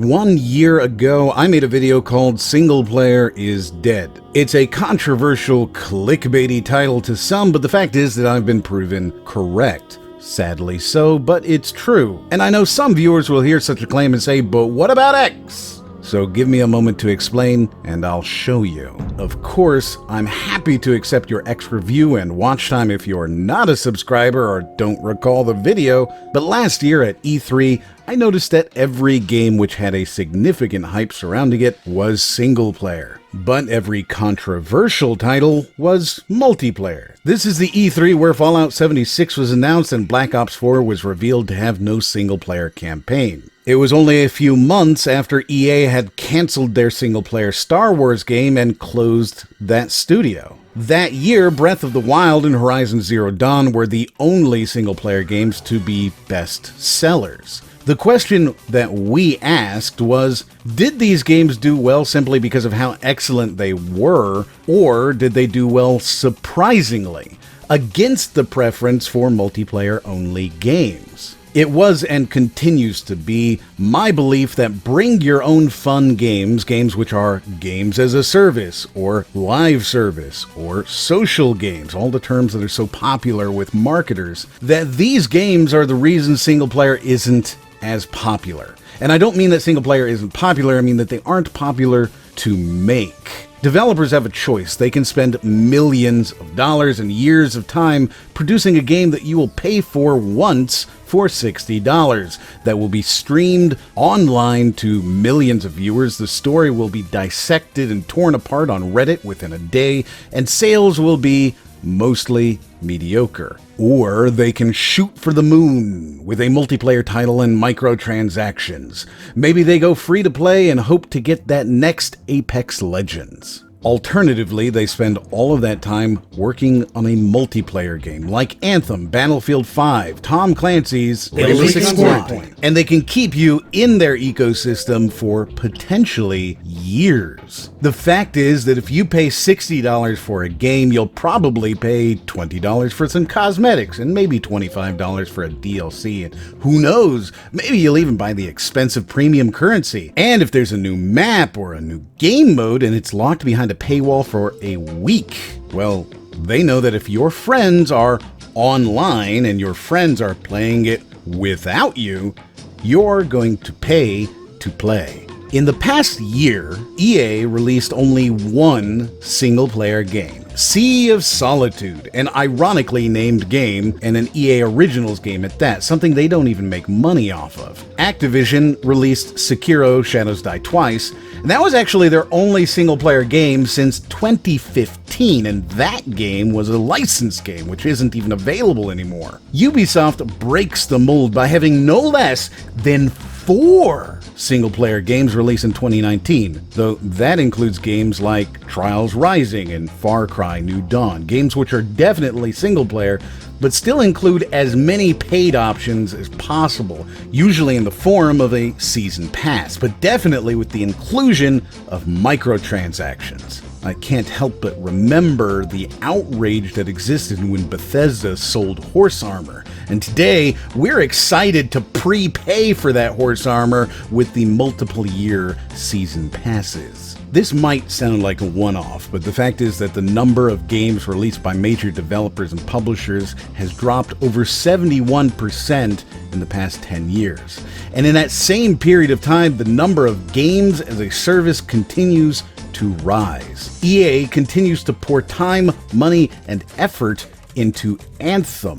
1 year ago, I made a video called Singleplayer is Dead. It's a controversial, clickbaity title to some, but the fact is that I've been proven correct. Sadly so, but it's true. And I know some viewers will hear such a claim and say, but what about X? So give me a moment to explain, and I'll show you. Of course, I'm happy to accept your X review and watch time if you're not a subscriber or don't recall the video, but last year at E3, I noticed that every game which had a significant hype surrounding it was single player. But every controversial title was multiplayer. This is the E3 where Fallout 76 was announced and Black Ops 4 was revealed to have no single-player campaign. It was only a few months after EA had canceled their single-player Star Wars game and closed that studio. That year, Breath of the Wild and Horizon Zero Dawn were the only single-player games to be best sellers. The question that we asked was, did these games do well simply because of how excellent they were, or did they do well surprisingly, against the preference for multiplayer-only games? It was and continues to be my belief that bring your own fun games which are games as a service, or live service, or social games, all the terms that are so popular with marketers, that these games are the reason single player isn't as popular. And I don't mean that single player isn't popular, I mean that they aren't popular to make. Developers have a choice. They can spend millions of dollars and years of time producing a game that you will pay for once for $60. That will be streamed online to millions of viewers. The story will be dissected and torn apart on Reddit within a day, and sales will be mostly mediocre. Or they can shoot for the moon with a multiplayer title and microtransactions. Maybe they go free to play and hope to get that next Apex Legends. Alternatively, they spend all of that time working on a multiplayer game like Anthem, Battlefield 5, Tom Clancy's Elite Squad, and they can keep you in their ecosystem for potentially years. The fact is that if you pay $60 for a game, you'll probably pay $20 for some cosmetics and maybe $25 for a DLC, and who knows, maybe you'll even buy the expensive premium currency. And if there's a new map or a new game mode and it's locked behind a paywall for a week, well, they know that if your friends are online and your friends are playing it without you, you're going to pay to play. In the past year, EA released only one single-player game, Sea of Solitude, an ironically named game and an EA Originals game at that, something they don't even make money off of. Activision released Sekiro: Shadows Die Twice, and that was actually their only single-player game since 2015, and that game was a licensed game, which isn't even available anymore. Ubisoft breaks the mold by having no less than 4 single-player games released in 2019, though that includes games like Trials Rising and Far Cry New Dawn, games which are definitely single-player, but still include as many paid options as possible, usually in the form of a season pass, but definitely with the inclusion of microtransactions. I can't help but remember the outrage that existed when Bethesda sold horse armor, and today we're excited to prepay for that horse armor with the multiple year season passes. This might sound like a one-off, but the fact is that the number of games released by major developers and publishers has dropped over 71% in the past 10 years. And in that same period of time, the number of games as a service continues to rise. EA continues to pour time, money, and effort into Anthem.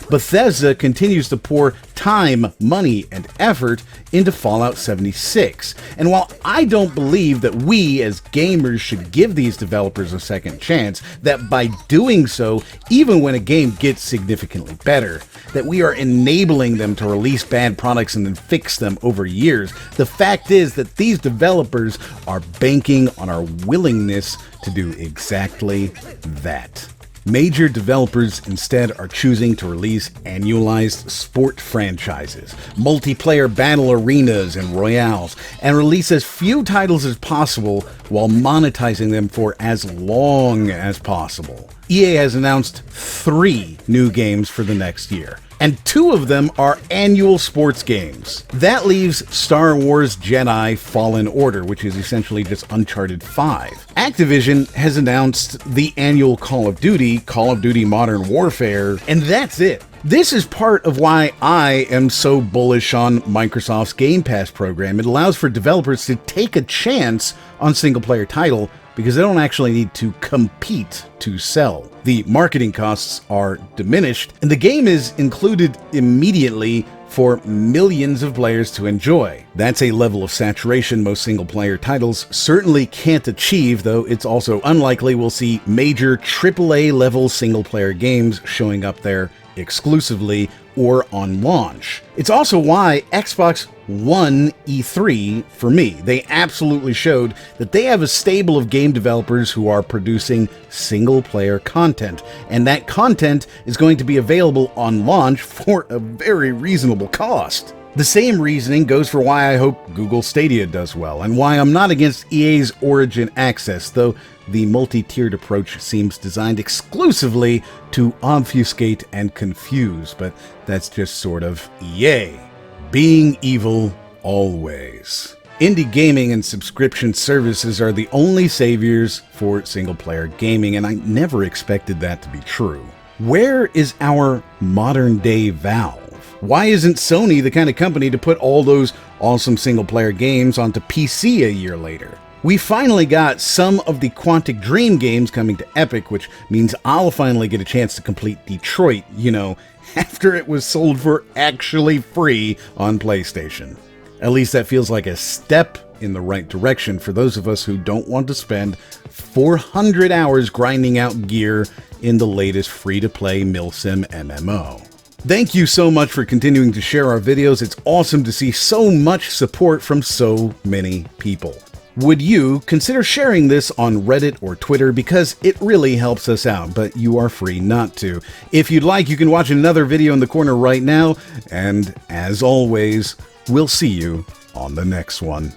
Bethesda continues to pour time, money, and effort into Fallout 76. And while I don't believe that we as gamers should give these developers a second chance, that by doing so, even when a game gets significantly better, that we are enabling them to release bad products and then fix them over years, the fact is that these developers are banking on our willingness to do exactly that. Major developers instead are choosing to release annualized sport franchises, multiplayer battle arenas and royales, and release as few titles as possible while monetizing them for as long as possible. EA has announced 3 new games for the next year: and 2 of them are annual sports games. That leaves Star Wars Jedi Fallen Order, which is essentially just Uncharted 5. Activision has announced the annual Call of Duty Modern Warfare, and that's it. This is part of why I am so bullish on Microsoft's Game Pass program. It allows for developers to take a chance on single-player title because they don't actually need to compete to sell. The marketing costs are diminished, and the game is included immediately for millions of players to enjoy. That's a level of saturation most single-player titles certainly can't achieve, though it's also unlikely we'll see major AAA-level single-player games showing up there exclusively or on launch. It's also why Xbox won E3 for me. They absolutely showed that they have a stable of game developers who are producing single-player content, and that content is going to be available on launch for a very reasonable cost. The same reasoning goes for why I hope Google Stadia does well, and why I'm not against EA's Origin Access, though the multi-tiered approach seems designed exclusively to obfuscate and confuse, but that's just sort of EA. Being evil always. Indie gaming and subscription services are the only saviors for single-player gaming, and I never expected that to be true. Where is our modern-day Valve? Why isn't Sony the kind of company to put all those awesome single-player games onto PC a year later? We finally got some of the Quantic Dream games coming to Epic, which means I'll finally get a chance to complete Detroit, after it was sold for actually free on PlayStation. At least that feels like a step in the right direction for those of us who don't want to spend 400 hours grinding out gear in the latest free-to-play milsim MMO. Thank you so much for continuing to share our videos. It's awesome to see so much support from so many people. Would you consider sharing this on Reddit or Twitter, because it really helps us out, but you are free not to. If you'd like, you can watch another video in the corner right now, and as always, we'll see you on the next one.